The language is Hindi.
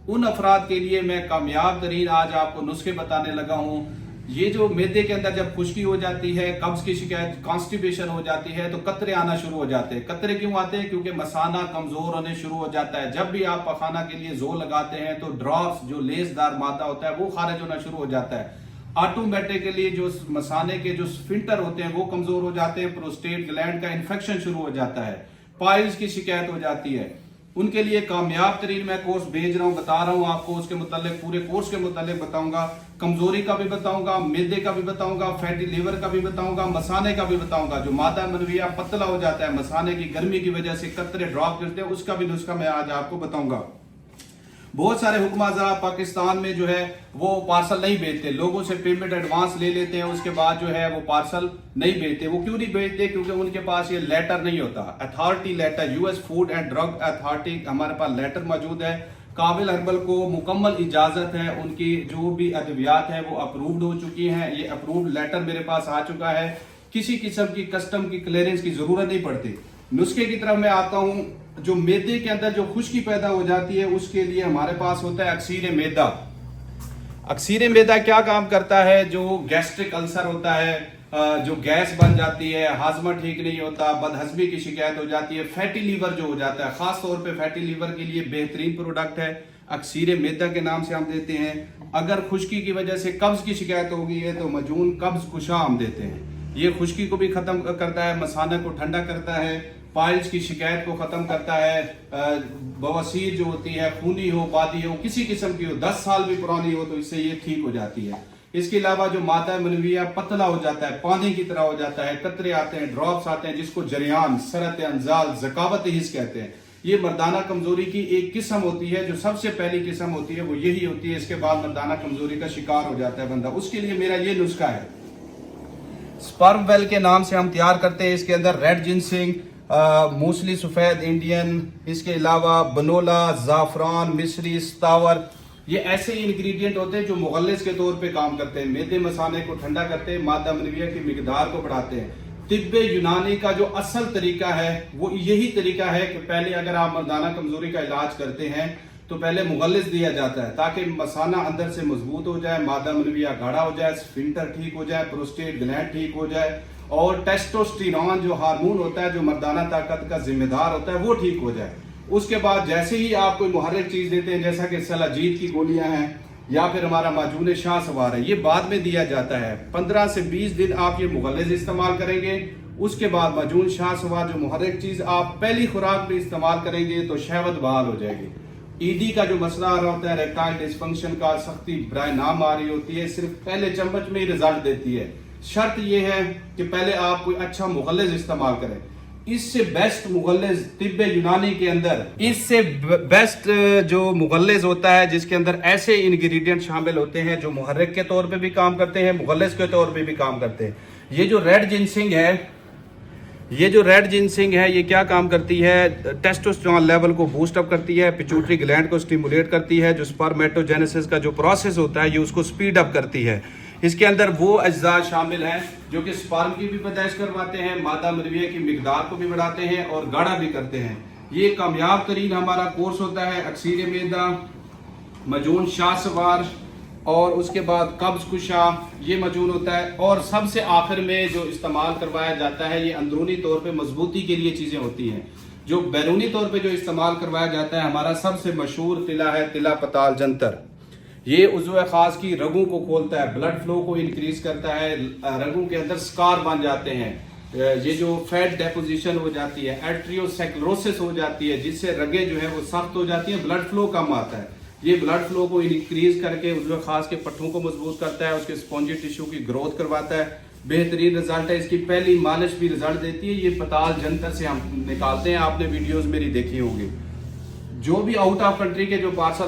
उन अफराद के लिए मैं कामयाब तरीन आज आपको नुस्खे बताने लगा हूँ। ये जो मैदे के अंदर जब खुश्की हो जाती है, कब्ज की शिकायत, कॉन्स्टिपेशन हो जाती है, तो कतरे आना शुरू हो जाते हैं। कतरे क्यों आते हैं? क्योंकि मसाना कमजोर होने शुरू हो जाता है। जब भी आप पखाना के लिए जोर लगाते हैं तो ड्रॉप्स, जो लेसदार मादा होता है, वो खारिज होना शुरू हो जाता है। ऑटोमेटिकली जो मसाने के जो स्फिंक्टर होते हैं वो कमजोर हो जाते हैं। प्रोस्टेट ग्लैंड का इन्फेक्शन शुरू हो जाता है। पाइल्स की शिकायत हो जाती है। उनके लिए कामयाब तरीन मैं कोर्स भेज रहा हूँ, बता रहा हूँ आपको। उसके मुतालिक, पूरे कोर्स के मुतालिक बताऊंगा। कमजोरी का भी बताऊंगा, मैदे का भी बताऊंगा, फैटी लीवर का भी बताऊंगा, मसाने का भी बताऊंगा। जो मादा मनविया पतला हो जाता है, मसाने की गर्मी की वजह से कतरे ड्रॉप करते हैं, उसका भी नुस्खा मैं आज आपको बताऊंगा। बहुत सारे हुक्माज़ा पाकिस्तान में जो है वो पार्सल नहीं भेजते, लोगों से पेमेंट एडवांस ले लेते हैं, उसके बाद जो है वो पार्सल नहीं भेजते। वो क्यों नहीं भेजते? क्योंकि उनके पास ये लेटर नहीं होता, authority letter. US food and drug authority हमारे पास लेटर मौजूद है। काबिल हर्बल को मुकम्मल इजाजत है, उनकी जो भी अद्वियात है वो अप्रूव्ड हो चुकी हैं। ये अप्रूव्ड लेटर मेरे पास आ चुका है। किसी किस्म की कस्टम की क्लियरेंस की जरूरत नहीं पड़ती। नुस्खे की तरफ मैं आता हूं। जो मैदे के अंदर जो खुश्की पैदा हो जाती है, उसके लिए हमारे पास होता है अक्सीर मैदा। अक्सीर मैदा क्या काम करता है? जो गैस्ट्रिक अल्सर होता है, जो गैस बन जाती है, हाजमा ठीक नहीं होता, बदहजमी की शिकायत हो जाती है, फैटी लीवर जो हो जाता है, खास तौर पे फैटी लीवर के लिए बेहतरीन प्रोडक्ट है अक्सीर मैदा के नाम से हम देते हैं। अगर खुश्की की वजह से कब्ज की शिकायत हो गई है तो मजून कब्ज कुशा हम देते हैं। ये खुश्की को भी खत्म करता है, मसाना को ठंडा करता है, पाइल्स की शिकायत को खत्म करता है। बवासीर जो होती है, खूनी हो, बादी हो, किसी किस्म की हो, 10 साल भी पुरानी हो, तो इससे ये ठीक हो जाती है। इसके अलावा जो मादा मनविया पतला हो जाता है, पानी की तरह हो जाता है, कतरे आते हैं, ड्रॉप्स आते हैं, जिसको जरियान, सरत अंजाल, ज़कावत हिस्स कहते हैं, ये मर्दाना कमजोरी की एक किस्म होती है। जो सबसे पहली किस्म होती है वो यही होती है। इसके बाद मर्दाना कमजोरी का शिकार हो जाता है बंदा। उसके लिए मेरा ये नुस्खा है, स्पर्म वेल के नाम से हम तैयार करते हैं। इसके अंदर रेड जिनसिंग, मूसली सफेद इंडियन, इसके अलावा बनोला, जाफरान, मिस्री, स्तावर, ये ऐसे इंग्रेडिएंट होते हैं जो मुगल्लिस के तौर पे काम करते हैं। मैदे मसाने को ठंडा करते हैं, मादा मनविया की मिकदार को बढ़ाते हैं। तिब्बे यूनानी का जो असल तरीका है वो यही तरीका है कि पहले अगर आप मर्दाना कमजोरी का इलाज करते हैं तो पहले मुगल्लिस दिया जाता है ताकि मसाना अंदर से मजबूत हो जाए, मादा मनविया गाढ़ा हो जाए, स्फिंक्टर ठीक हो जाए, प्रोस्टेट ग्लैंड ठीक हो जाए, और टेस्टोस्टेरोन जो हार्मोन होता है, जो मर्दाना ताकत का जिम्मेदार होता है, वो ठीक हो जाए। उसके बाद जैसे ही आप कोई मुहर्रिक चीज देते हैं, जैसा कि सलाजीत की गोलियां हैं या फिर हमारा माजून शाह सवार है, ये बाद में दिया जाता है। 15 से 20 दिन आप ये मुगल्लिस इस्तेमाल करेंगे। उसके बाद माजून शाह सवार जो मुहर्रिक चीज आप पहली खुराक में इस्तेमाल करेंगे तो शहवत बहाल हो जाएगी। ईडी का जो मसला आ रहा होता है, रेक्टाइल डिस्फंक्शन का, सख्ती बराए नाम आ रही होती है, सिर्फ पहले चम्मच में ही रिजल्ट देती है। शर्त यह है कि पहले आप कोई अच्छा मुगल्लिस इस्तेमाल करें। इससे बेस्ट मुगल्लिस तिब्बे यूनानी के अंदर, इससे बेस्ट जो मुगल्लिस होता है जिसके अंदर ऐसे इंग्रेडिएंट शामिल होते हैं जो मुहर्रिक के तौर पे भी काम करते हैं, मुगल्लिस के तौर पे भी काम करते हैं। ये जो रेड जिनसिंग है, ये क्या काम करती है? टेस्टोस्टेरोन लेवल को बूस्ट अप करती है, पिट्यूटरी ग्लैंड को स्टिमुलेट करती है, जो स्पर्मेटोजेनेसिस का जो प्रोसेस होता है ये उसको स्पीड अप करती है। इसके अंदर वो अज्जा शामिल हैं जो कि स्पर्म की भी पैदाइश करवाते हैं, मादा मनविया की मिकदार को भी बढ़ाते हैं और गाढ़ा भी करते हैं। ये कामयाब तरीन हमारा कोर्स होता है अक्सीर मैदा, मजून शाह सवार, और उसके बाद कब्ज कुशा, ये मजून होता है। और सबसे आखिर में जो इस्तेमाल करवाया जाता है, ये अंदरूनी तौर पे मजबूती के लिए चीज़ें होती हैं। जो बैरूनी तौर पे जो इस्तेमाल करवाया जाता है, हमारा सबसे मशहूर तिला है, तिला पताल जंतर। ये उज़्व खास की रगों को खोलता है, ब्लड फ्लो को इंक्रीज करता है, रगों के अंदर स्कार बन जाते हैं, ये जो फैट डेपोजिशन हो जाती है, एट्रियोसेक्लोरोसिस हो जाती है, जिससे रगे जो है वो सख्त हो जाती है, ब्लड फ्लो कम आता है। ये ब्लड फ्लो को इंक्रीज करके उज़्व खास के पट्टों को मजबूत करता है, उसके स्पॉन्जी टिश्यू की ग्रोथ करवाता है। बेहतरीन रिजल्ट है। इसकी पहली मालिश भी रिजल्ट देती है। ये पताल जंतर से हम निकालते हैं, आपने वीडियोस मेरी देखी होंगी। जो भी आउट ऑफ कंट्री के जो पार्सल